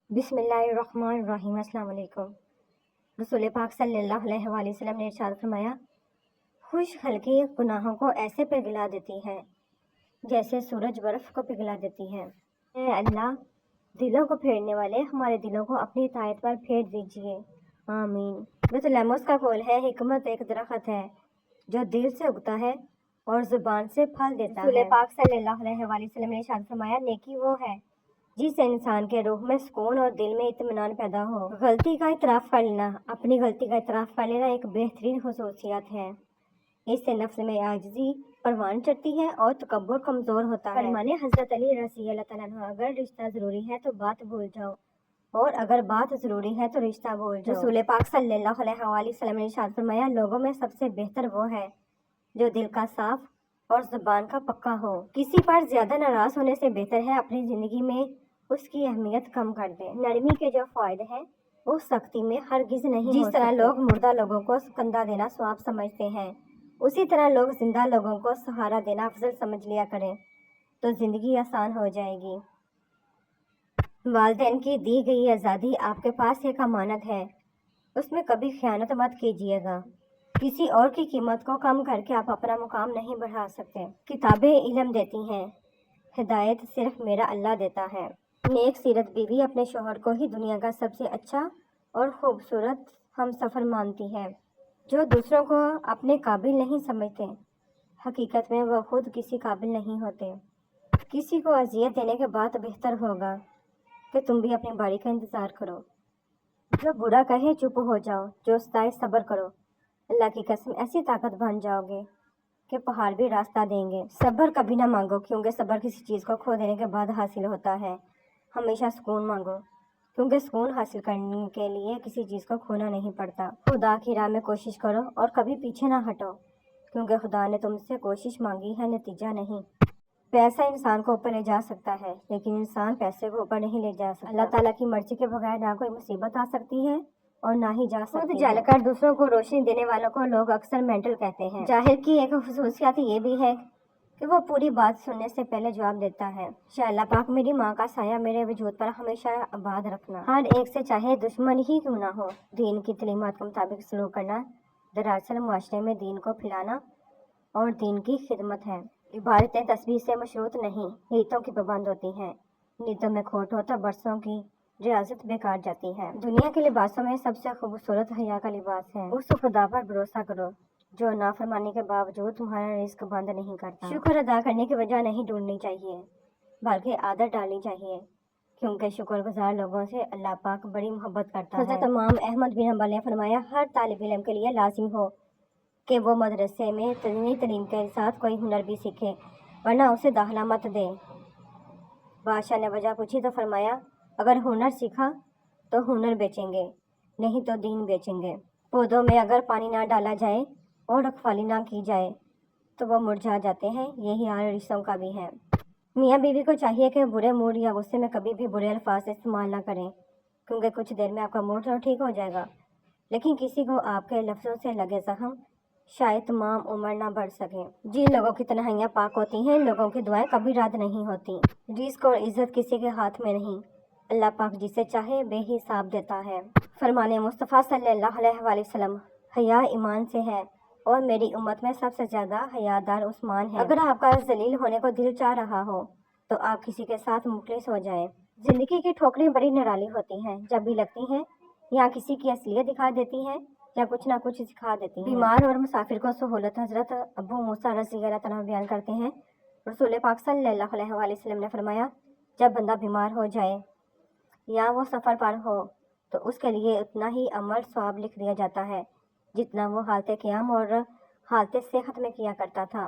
بسم اللہ الرحمن الرحیم۔ السلام علیکم۔ رسول پاک صلی اللہ علیہ وآلہ وسلم نے ارشاد فرمایا، خوش خلقی گناہوں کو ایسے پگھلا دیتی ہے جیسے سورج برف کو پگھلا دیتی ہے۔ اے اللہ، دلوں کو پھیرنے والے ہمارے دلوں کو اپنی اطاعت پر پھیر دیجیے، آمین۔ بیت الموس کا قول ہے، حکمت ایک درخت ہے جو دل سے اگتا ہے اور زبان سے پھل دیتا ہے۔ رسول پاک صلی اللہ علیہ وآلہ وسلم نے ارشاد فرمایا، نیکی وہ ہے جس سے انسان کے روح میں سکون اور دل میں اطمینان پیدا ہو۔ غلطی کا اعتراف کر لینا، اپنی غلطی کا اعتراف کر لینا ایک بہترین خصوصیت ہے۔ اس سے نفس میں عاجزی پروان چڑھتی ہے اور تکبر کمزور ہوتا ہے۔ فرمانے حضرت علی رضی اللہ تعالیٰ عنہ، اگر رشتہ ضروری ہے تو بات بھول جاؤ، اور اگر بات ضروری ہے تو رشتہ بھول جاؤ۔ رسول پاک صلی اللہ علیہ وآلہ وسلم نے ارشاد فرمایا، لوگوں میں سب سے بہتر وہ ہے جو دل کا صاف اور زبان کا پکا ہو۔ کسی پر زیادہ ناراض ہونے سے بہتر ہے اپنی زندگی میں اس کی اہمیت کم کر دیں۔ نرمی کے جو فوائد ہیں وہ سختی میں ہرگز نہیں ہو سکتے۔ جس طرح لوگ مردہ لوگوں کو کندھا دینا ثواب سمجھتے ہیں، اسی طرح لوگ زندہ لوگوں کو سہارا دینا افضل سمجھ لیا کریں تو زندگی آسان ہو جائے گی۔ والدین کی دی گئی آزادی آپ کے پاس ایک امانت ہے، اس میں کبھی خیانت مت کیجیے گا۔ کسی اور کی قیمت کو کم کر کے آپ اپنا مقام نہیں بڑھا سکتے۔ کتابیں علم دیتی ہیں، ہدایت صرف میرا اللہ دیتا ہے۔ نیک سیرت بیوی اپنے شوہر کو ہی دنیا کا سب سے اچھا اور خوبصورت ہم سفر مانتی ہے۔ جو دوسروں کو اپنے قابل نہیں سمجھتے، حقیقت میں وہ خود کسی قابل نہیں ہوتے۔ کسی کو اذیت دینے کے بعد بہتر ہوگا کہ تم بھی اپنی باری کا انتظار کرو۔ جو برا کہے چپ ہو جاؤ، جو ستائے صبر کرو۔ اللہ کی قسم ایسی طاقت بن جاؤ گے کہ پہاڑ بھی راستہ دیں گے۔ صبر کبھی نہ مانگو، کیونکہ صبر کسی چیز کو کھو دینے کے بعد حاصل ہوتا ہے۔ ہمیشہ سکون مانگو، کیونکہ سکون حاصل کرنے کے لیے کسی چیز کو کھونا نہیں پڑتا۔ خدا کی راہ میں کوشش کرو اور کبھی پیچھے نہ ہٹو، کیونکہ خدا نے تم سے کوشش مانگی ہے، نتیجہ نہیں۔ پیسہ انسان کو اوپر لے جا سکتا ہے، لیکن انسان پیسے کو اوپر نہیں لے جا سکتا۔ اللہ تعالیٰ کی مرضی کے بغیر نہ کوئی مصیبت آ سکتی ہے اور نہ ہی جا سکتی ہے۔ خود جل کر دوسروں کو روشنی دینے والوں کو لوگ اکثر مینٹل کہتے ہیں۔ جاہل کی ایک خصوصیت یہ بھی ہے کہ وہ پوری بات سننے سے پہلے جواب دیتا ہے۔ یا اللہ پاک میری ماں کا سایہ میرے وجود پر ہمیشہ آباد رکھنا۔ ہر ایک سے چاہے دشمن ہی کیوں نہ ہو، دین کی تعلیمات کے مطابق سلوک کرنا دراصل معاشرے میں دین کو پھیلانا اور دین کی خدمت ہے۔ عبادتیں تسبیح سے مشروط نہیں، نیتوں کی پابند ہوتی ہیں۔ نیتوں میں کھوٹ ہو تو برسوں کی ریاضت بیکار جاتی ہے۔ دنیا کے لباسوں میں سب سے خوبصورت حیا کا لباس ہے۔ اس خدا پر بھروسہ کرو جو نافرمانی کے باوجود تمہارا رزق بند نہیں کرتا۔ شکر ادا کرنے کی وجہ نہیں ڈھونڈنی چاہیے، بلکہ عادت ڈالنی چاہیے، کیونکہ شکر گزار لوگوں سے اللہ پاک بڑی محبت کرتا ہے۔ حضرت امام احمد بن حنبل نے فرمایا، ہر طالب علم کے لیے لازم ہو کہ وہ مدرسے میں دینی تعلیم کے ساتھ کوئی ہنر بھی سیکھے، ورنہ اسے داخلہ مت دے۔ بادشاہ نے وجہ پوچھی تو فرمایا، اگر ہنر سیکھا تو ہنر بیچیں گے، نہیں تو دین بیچیں گے۔ پودوں میں اگر پانی نہ ڈالا جائے اور رکھوالی نہ کی جائے تو وہ مرجھا جاتے ہیں، یہی حال رشتوں کا بھی ہے۔ میاں بیوی کو چاہیے کہ برے موڈ یا غصے میں کبھی بھی برے الفاظ استعمال نہ کریں، کیونکہ کچھ دیر میں آپ کا موڈ تو ٹھیک ہو جائے گا، لیکن کسی کو آپ کے لفظوں سے لگے زخم شاید تمام عمر نہ بڑھ سکے۔ جن لوگوں کی تنہائیاں پاک ہوتی ہیں، لوگوں کی دعائیں کبھی رد نہیں ہوتی۔ رزق اور عزت کسی کے ہاتھ میں نہیں، اللہ پاک جسے چاہے بے حساب دیتا ہے۔ فرمان مصطفیٰ صلی اللہ علیہ وآلہ وسلم، حیا ایمان سے ہے اور میری امت میں سب سے زیادہ حیادار عثمان ہے۔ اگر آپ کا ذلیل ہونے کو دل چاہ رہا ہو تو آپ کسی کے ساتھ مخلص ہو جائیں۔ زندگی کی ٹھوکریں بڑی نرالی ہوتی ہیں، جب بھی لگتی ہیں یا کسی کی اصلیت دکھا دیتی ہیں یا کچھ نہ کچھ سکھا دیتی ہیں۔ بیمار اور مسافر کو سہولت حضرت ابو موسیٰ رضی اللہ تعالیٰ عنہ بیان کرتے ہیں، رسول پاک صلی اللہ علیہ وآلہ وسلم نے فرمایا، جب بندہ بیمار ہو جائے یا وہ سفر پر ہو تو اس کے لیے اتنا ہی عمل ثواب لکھ دیا جاتا ہے جتنا وہ حالت قیام اور حالت صحت میں کیا کرتا تھا۔